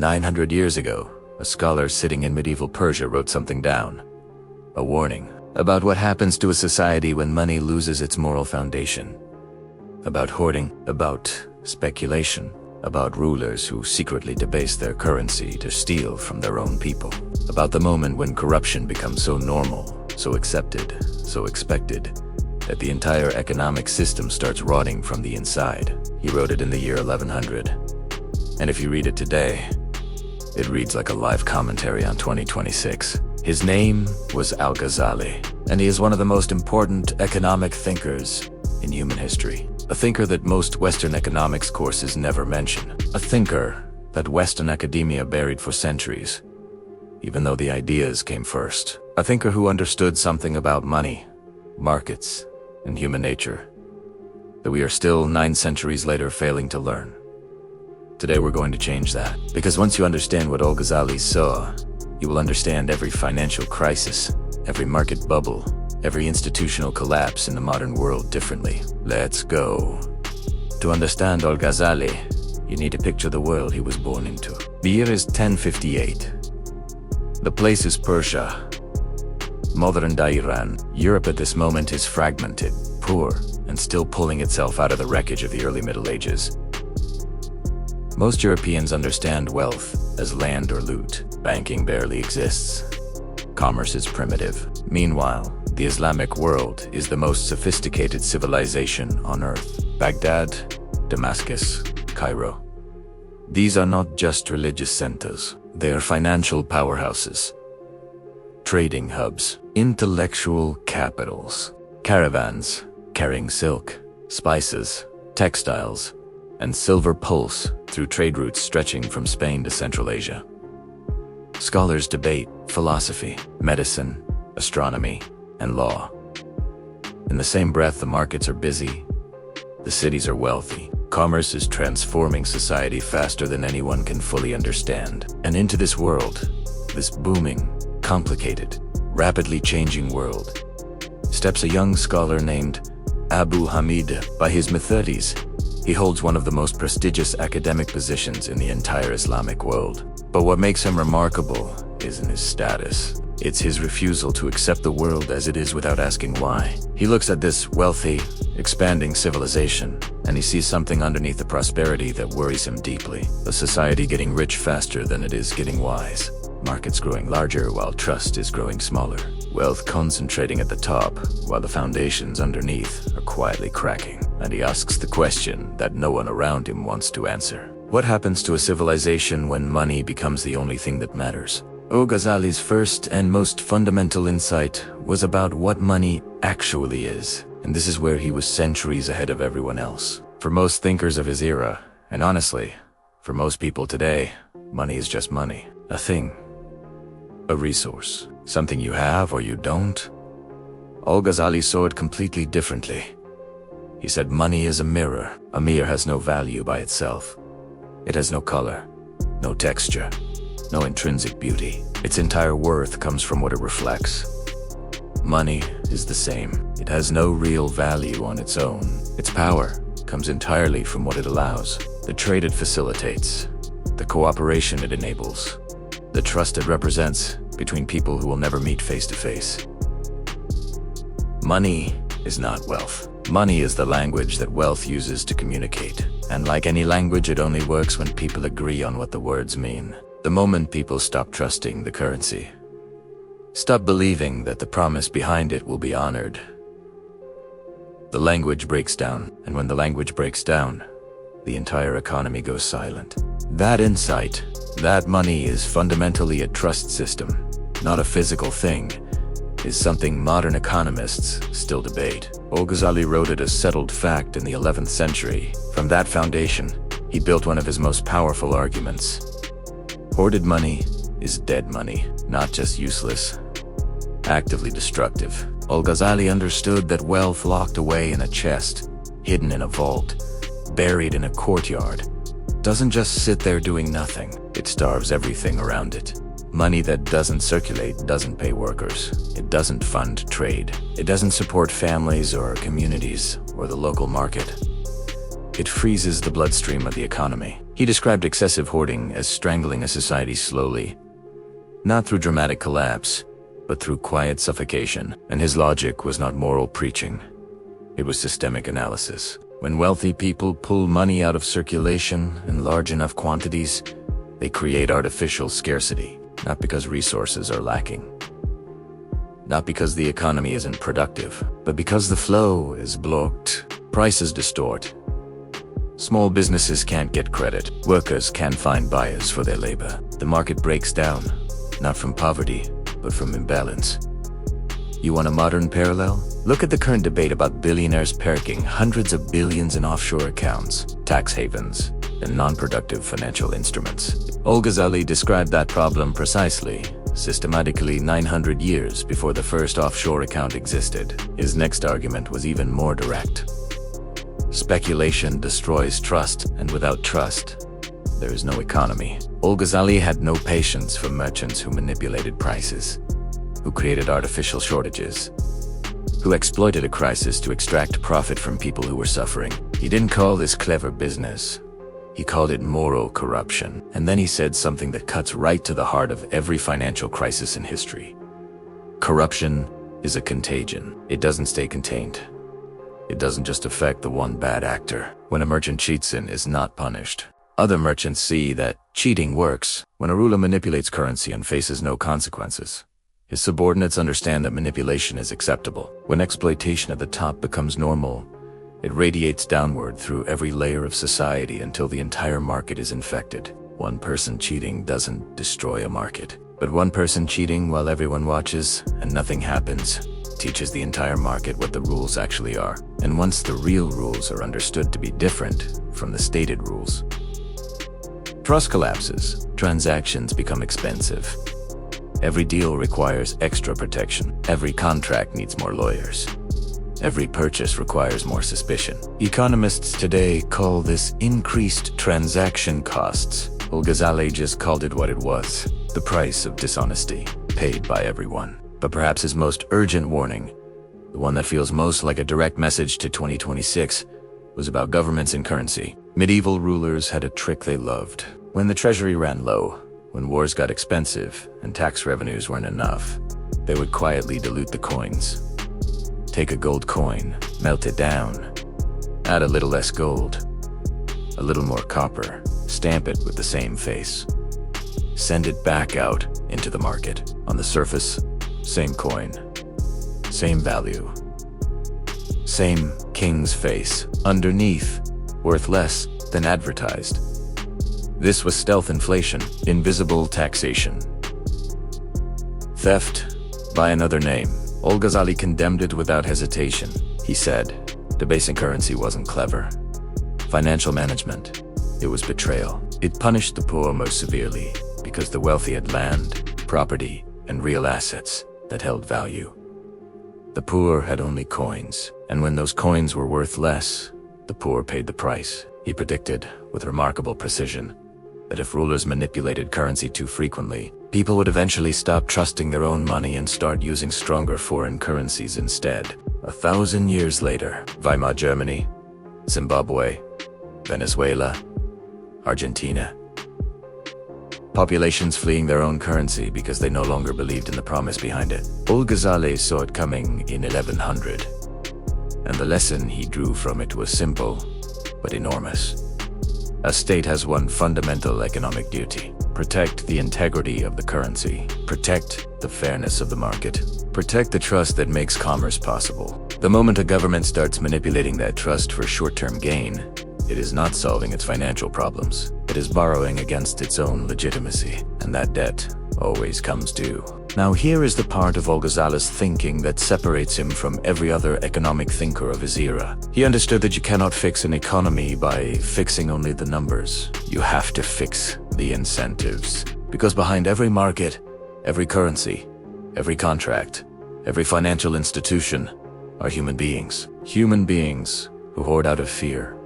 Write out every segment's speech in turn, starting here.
900 years ago, a scholar sitting in medieval Persia wrote something down. A warning about what happens to a society when money loses its moral foundation. About hoarding, about speculation, about rulers who secretly debase their currency to steal from their own people. About the moment when corruption becomes so normal, so accepted, so expected, that the entire economic system starts rotting from the inside. He wrote it in the year 1100. And if you read it today, it reads like a live commentary on 2026. His name was Al-Ghazali, and he is one of the most important economic thinkers in human history. A thinker that most Western economics courses never mention. A thinker that Western academia buried for centuries, even though the ideas came first. A thinker who understood something about money, markets, and human nature that we are still 9 centuries later failing to learn. Today we're going to change that, because once you understand what Al-Ghazali saw, you will understand every financial crisis, every market bubble, every institutional collapse in the modern world differently. Let's go. To understand Al-Ghazali, you need to picture the world he was born into. The year is 1058. The place is Persia, modern-day Iran. Europe at this moment is fragmented, poor, and still pulling itself out of the wreckage of the early Middle Ages. Most Europeans understand wealth as land or loot. Banking barely exists. Commerce is primitive. Meanwhile, the Islamic world is the most sophisticated civilization on earth. Baghdad, Damascus, Cairo. These are not just religious centers. They are financial powerhouses, trading hubs, intellectual capitals, caravans carrying silk, spices, textiles, and silver pulse through trade routes stretching from Spain to Central Asia. Scholars debate philosophy, medicine, astronomy, and law. In the same breath, the markets are busy, the cities are wealthy. Commerce is transforming society faster than anyone can fully understand. And into this world, this booming, complicated, rapidly changing world, steps a young scholar named Abu Hamid. By his mid-30s, he holds one of the most prestigious academic positions in the entire Islamic world. But what makes him remarkable isn't his status. It's his refusal to accept the world as it is without asking why. He looks at this wealthy, expanding civilization, and he sees something underneath the prosperity that worries him deeply. A society getting rich faster than it is getting wise. Markets growing larger while trust is growing smaller. Wealth concentrating at the top while the foundations underneath are quietly cracking. And he asks the question that no one around him wants to answer. What happens to a civilization when money becomes the only thing that matters? Al-Ghazali's first and most fundamental insight was about what money actually is. And this is where he was centuries ahead of everyone else. For most thinkers of his era, and honestly, for most people today, money is just money. A thing. A resource. Something you have or you don't. Al-Ghazali saw it completely differently. He said money is a mirror. A mirror has no value by itself. It has no color, no texture, no intrinsic beauty. Its entire worth comes from what it reflects. Money is the same. It has no real value on its own. Its power comes entirely from what it allows. The trade it facilitates, the cooperation it enables, the trust it represents between people who will never meet face to face. Money is not wealth. Money is the language that wealth uses to communicate. And like any language, it only works when people agree on what the words mean. The moment people stop trusting the currency, stop believing that the promise behind it will be honored, the language breaks down. And when the language breaks down, the entire economy goes silent. That insight, that money is fundamentally a trust system, not a physical thing, is something modern economists still debate. Al-Ghazali wrote it as settled fact in the 11th century. From that foundation, he built one of his most powerful arguments. Hoarded money is dead money, not just useless, actively destructive. Al-Ghazali understood that wealth locked away in a chest, hidden in a vault, buried in a courtyard, doesn't just sit there doing nothing. It starves everything around it. Money that doesn't circulate doesn't pay workers. It doesn't fund trade. It doesn't support families or communities or the local market. It freezes the bloodstream of the economy. He described excessive hoarding as strangling a society slowly, not through dramatic collapse, but through quiet suffocation. And his logic was not moral preaching. It was systemic analysis. When wealthy people pull money out of circulation in large enough quantities, they create artificial scarcity, not because resources are lacking, not because the economy isn't productive, but because the flow is blocked. Prices distort. Small businesses can't get credit. Workers can't find buyers for their labor. The market breaks down, not from poverty, but from imbalance. You want a modern parallel? Look at the current debate about billionaires parking hundreds of billions in offshore accounts, tax havens, and non-productive financial instruments. Al-Ghazali described that problem precisely, systematically 900 years before the first offshore account existed. His next argument was even more direct. Speculation destroys trust, and without trust, there is no economy. Al-Ghazali had no patience for merchants who manipulated prices, who created artificial shortages, who exploited a crisis to extract profit from people who were suffering. He didn't call this clever business. He called it moral corruption. And then he said something that cuts right to the heart of every financial crisis in history. Corruption is a contagion. It doesn't stay contained. It doesn't just affect the one bad actor. When a merchant cheats and is not punished, other merchants see that cheating works. When a ruler manipulates currency and faces no consequences, his subordinates understand that manipulation is acceptable. When exploitation at the top becomes normal, it radiates downward through every layer of society until the entire market is infected. One person cheating doesn't destroy a market, but one person cheating while everyone watches and nothing happens teaches the entire market what the rules actually are. And once the real rules are understood to be different from the stated rules, trust collapses. Transactions become expensive. Every deal requires extra protection. Every contract needs more lawyers. Every purchase requires more suspicion. Economists today call this increased transaction costs. Al-Ghazali just called it what it was: the price of dishonesty, paid by everyone. But perhaps his most urgent warning, the one that feels most like a direct message to 2026, was about governments and currency. Medieval rulers had a trick they loved. When the treasury ran low, when wars got expensive and tax revenues weren't enough, they would quietly dilute the coins. Take a gold coin, melt it down, add a little less gold, a little more copper, stamp it with the same face. Send it back out into the market. On the surface, same coin, same value, same king's face. Underneath, worth less than advertised. This was stealth inflation, invisible taxation. Theft by another name. Al-Ghazali condemned it without hesitation. He said, debasing currency wasn't clever. Financial management, it was betrayal. It punished the poor most severely because the wealthy had land, property, and real assets that held value. The poor had only coins, and when those coins were worth less, the poor paid the price. He predicted, with remarkable precision, that if rulers manipulated currency too frequently, people would eventually stop trusting their own money and start using stronger foreign currencies instead. 1,000 years later, Weimar Germany, Zimbabwe, Venezuela, Argentina. Populations fleeing their own currency because they no longer believed in the promise behind it. Al-Ghazali saw it coming in 1100, and the lesson he drew from it was simple, but enormous. A state has one fundamental economic duty: protect the integrity of the currency, protect the fairness of the market, protect the trust that makes commerce possible. The moment a government starts manipulating that trust for short-term gain, it is not solving its financial problems. It is borrowing against its own legitimacy, and that debt always comes due. Now here is the part of Al-Ghazali's thinking that separates him from every other economic thinker of his era. He understood that you cannot fix an economy by fixing only the numbers. You have to fix the incentives. Because behind every market, every currency, every contract, every financial institution are human beings. Human beings who hoard out of fear,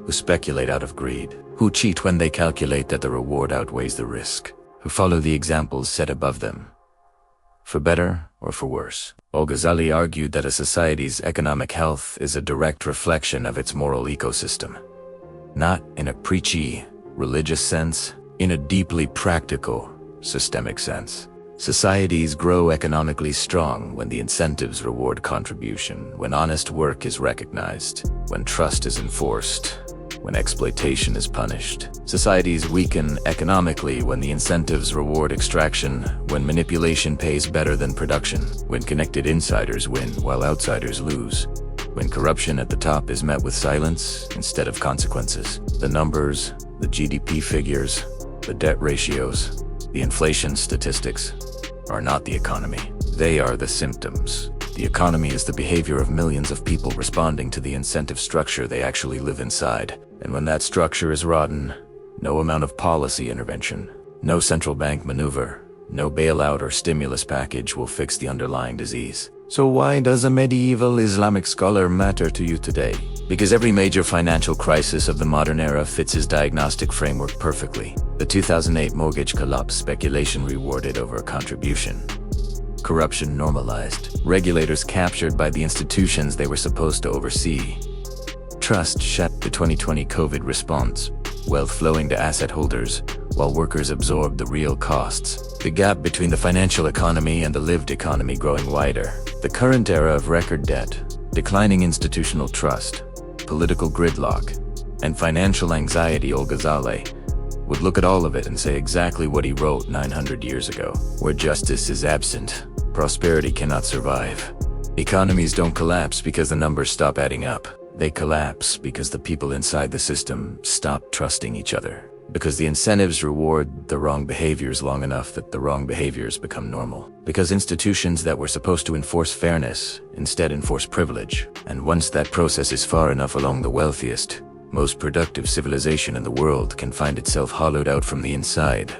who speculate out of greed, who cheat when they calculate that the reward outweighs the risk, who follow the examples set above them, for better or for worse. Al-Ghazali argued that a society's economic health is a direct reflection of its moral ecosystem, not in a preachy, religious sense, in a deeply practical, systemic sense. Societies grow economically strong when the incentives reward contribution, when honest work is recognized, when trust is enforced, when exploitation is punished. Societies weaken economically when the incentives reward extraction, when manipulation pays better than production, when connected insiders win while outsiders lose, when corruption at the top is met with silence instead of consequences. The numbers, the GDP figures, the debt ratios, the inflation statistics are not the economy. They are the symptoms. The economy is the behavior of millions of people responding to the incentive structure they actually live inside. And when that structure is rotten, no amount of policy intervention, no central bank maneuver, no bailout or stimulus package will fix the underlying disease. So why does a medieval Islamic scholar matter to you today? Because every major financial crisis of the modern era fits his diagnostic framework perfectly. The 2008 mortgage collapse, speculation rewarded over a contribution. Corruption normalized. Regulators captured by the institutions they were supposed to oversee. Trust shattered. The 2020 COVID response. Wealth flowing to asset holders, while workers absorbed the real costs. The gap between the financial economy and the lived economy growing wider. The current era of record debt, declining institutional trust, political gridlock, and financial anxiety. Al-Ghazali would look at all of it and say exactly what he wrote 900 years ago. Where justice is absent, prosperity cannot survive. Economies don't collapse because the numbers stop adding up. They collapse because the people inside the system stop trusting each other. Because the incentives reward the wrong behaviors long enough that the wrong behaviors become normal. Because institutions that were supposed to enforce fairness instead enforce privilege. And once that process is far enough along, the wealthiest, most productive civilization in the world can find itself hollowed out from the inside.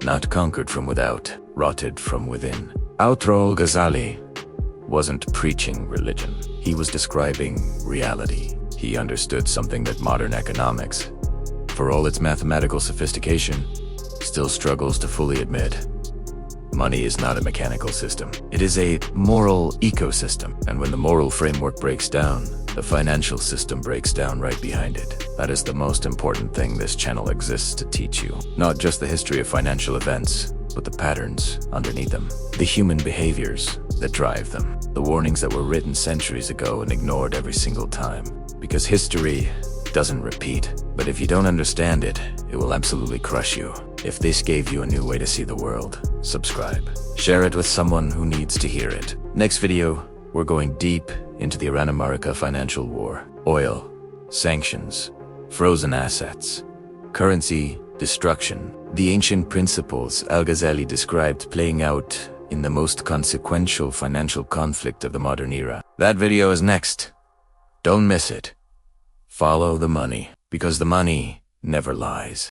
Not conquered from without, rotted from within. Al-Ghazali wasn't preaching religion. He was describing reality. He understood something that modern economics, for all its mathematical sophistication, still struggles to fully admit. Money is not a mechanical system. It is a moral ecosystem. And when the moral framework breaks down, the financial system breaks down right behind it. That is the most important thing this channel exists to teach you. Not just the history of financial events, but the patterns underneath them. The human behaviors that drive them. The warnings that were written centuries ago and ignored every single time. Because history doesn't repeat. But if you don't understand it, it will absolutely crush you. If this gave you a new way to see the world, subscribe. Share it with someone who needs to hear it. Next video, we're going deep into the Iran-America financial war. Oil, sanctions, frozen assets, currency destruction. The ancient principles Al-Ghazali described playing out in the most consequential financial conflict of the modern era. That video is next. Don't miss it. Follow the money, because the money never lies.